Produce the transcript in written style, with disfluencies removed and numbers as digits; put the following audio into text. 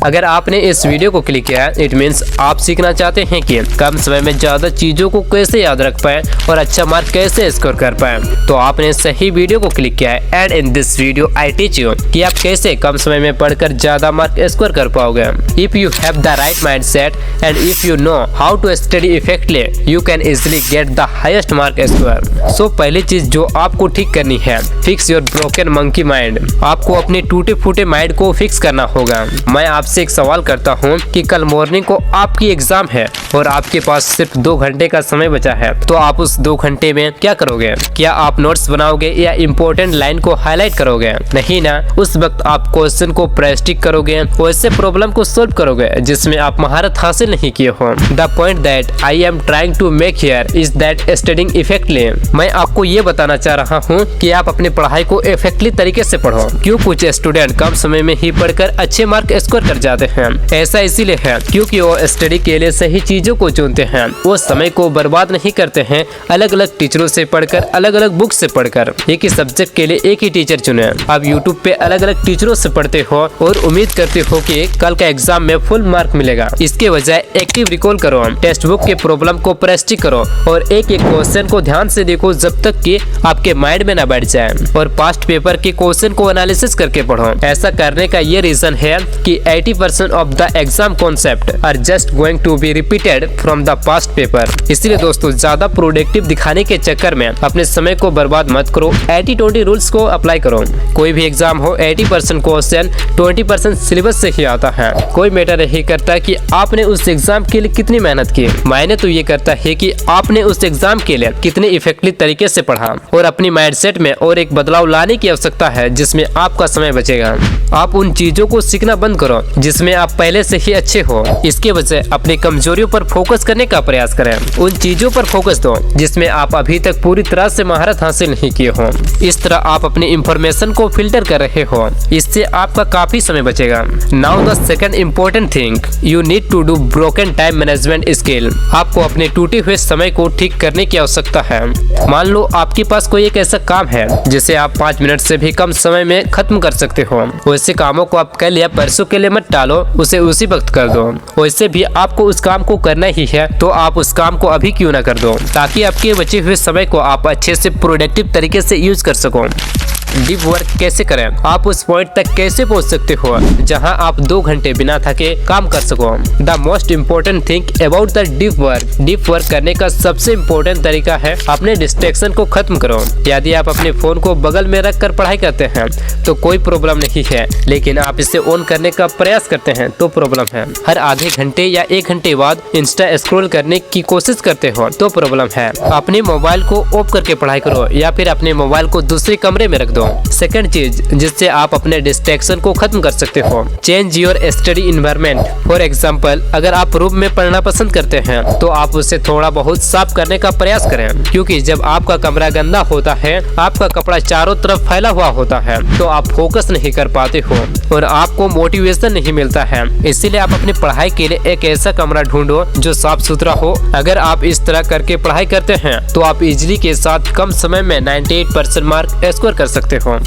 अगर आपने इस वीडियो को क्लिक किया है, इट मीन्स आप सीखना चाहते हैं कि कम समय में ज्यादा चीजों को कैसे याद रख पाए और अच्छा मार्क कैसे स्कोर कर पाए। तो आपने सही वीडियो को क्लिक किया है। And in this video I teach you कि आप कैसे कम समय में पढ़कर ज्यादा मार्क स्कोर कर पाओगे। If you have the right mindset and if you know how to study effectively, you can easily get the highest mark score. So पहली चीज जो आपको ठीक करनी है, fix your broken monkey mind. आपको अपने टूटे फूटे माइंड को फिक्स करना होगा। मैं आपसे एक सवाल करता हूँ कि कल मॉर्निंग को आपकी एग्जाम है और आपके पास सिर्फ 2 घंटे का समय बचा है, तो आप उस 2 घंटे में क्या करोगे? क्या आप नोट्स बनाओगे या इम्पोर्टेंट लाइन को हाईलाइट करोगे? नहीं ना, उस वक्त आप क्वेश्चन को प्रैक्टिस करोगे, वैसे प्रॉब्लम को सोल्व करोगे जिसमें आप महारत हासिल नहीं किए हो। The point that I am trying to make here is that studying effectively. मैं आपको ये बताना चाह रहा हूँ कि आप अपनी पढ़ाई को इफेक्टिवली तरीके से पढ़ो। क्यों कुछ स्टूडेंट कम समय में ही पढ़कर अच्छे मार्क स्कोर कर जाते हैं? ऐसा इसीलिए है क्योंकि वो स्टडी के लिए सही चीजों को चुनते हैं। वो समय को बर्बाद नहीं करते हैं अलग अलग टीचरों से पढ़कर, अलग अलग बुक से पढ़कर। एक ही सब्जेक्ट के लिए एक ही टीचर चुने। आप यूट्यूब पे अलग अलग टीचरों से पढ़ते हो और उम्मीद करते हो कि कल का एग्जाम में फुल मार्क मिलेगा। इसके बजाय एक्टिव रिकॉल करो, टेक्स्ट बुक के प्रॉब्लम को प्रैक्टिस करो और एक एक क्वेश्चन को ध्यान से देखो जब तक कि आपके माइंड में न बैठ जाए। और पास्ट पेपर के क्वेश्चन को एनालिसिस करके पढ़ो। ऐसा करने का ये रीजन है कि 80% of the exam concept are just going to be repeated from the past paper. इसलिए दोस्तों, ज्यादा प्रोडक्टिव दिखाने के चक्कर में अपने समय को बर्बाद मत करो। 80-20 रूल्स को अप्लाई करो। कोई भी एग्जाम हो, 80% क्वेश्चन 20% सिलेबस से ही आता है। कोई मैटर नहीं करता कि आपने उस एग्जाम के लिए कितनी मेहनत की, मायने तो ये करता है कि आपने उस एग्जाम के लिए कितने इफेक्टिव तरीके से पढ़ा। और अपनी माइंडसेट में और एक बदलाव लाने की आवश्यकता है जिसमें आपका समय बचेगा। आप उन चीजों को सीखना बंद करो जिसमें आप पहले से ही अच्छे हो। इसके बजाय अपनी कमजोरियों पर फोकस करने का प्रयास करें। उन चीजों पर फोकस दो जिसमें आप अभी तक पूरी तरह से महारत हासिल नहीं किए हो। इस तरह आप अपनी इंफॉर्मेशन को फिल्टर कर रहे हो। इससे आपका काफी समय बचेगा। Now the second important thing, you need to do broken time management skill. आपको अपने टूटे हुए समय को ठीक करने की आवश्यकता है। मान लो आपके पास कोई एक ऐसा काम है जिसे आप 5 मिनट से भी कम समय में खत्म कर सकते हो। वैसे कामों को आप कल या परसों के लिए मत टालो, उसे उसी वक्त कर दो। वैसे भी आपको उस काम को करना ही है तो आप उस काम को अभी क्यों ना कर दो, ताकि आपके बचे हुए समय को आप अच्छे से प्रोडक्टिव तरीके से यूज कर सको। डीप वर्क कैसे करें? आप उस पॉइंट तक कैसे पहुंच सकते हो जहां आप 2 घंटे बिना थके काम कर सको? The most important thing about the deep work. Deep work करने का सबसे इम्पोर्टेंट तरीका है अपने डिस्ट्रैक्शन को खत्म करो। यदि आप अपने फोन को बगल में रख कर पढ़ाई करते हैं तो कोई प्रॉब्लम नहीं है, लेकिन आप इसे ऑन करने का प्रयास करते हैं तो प्रॉब्लम है। हर आधे घंटे या 1 घंटे बाद इंस्टा स्क्रॉल करने की कोशिश करते हो तो प्रॉब्लम है। अपने मोबाइल को ऑफ करके पढ़ाई करो या फिर अपने मोबाइल को दूसरे कमरे में रख दो। सेकंड चीज जिससे आप अपने डिस्ट्रैक्शन को खत्म कर सकते हो, change your study environment. For example, अगर आप रूम में पढ़ना पसंद करते हैं तो आप उसे थोड़ा बहुत साफ करने का प्रयास करें, क्योंकि जब आपका कमरा गंदा होता है, आपका कपड़ा चारों तरफ फैला हुआ होता है तो आप फोकस नहीं कर पाते हो और आपको मोटिवेशन नहीं मिलता है। इसीलिए आप अपनी पढ़ाई के लिए एक ऐसा कमरा ढूंढो जो साफ सुथरा हो। अगर आप इस तरह करके पढ़ाई करते हैं तो आप इजली के साथ कम समय में 98% मार्क स्कोर कर सकते हो।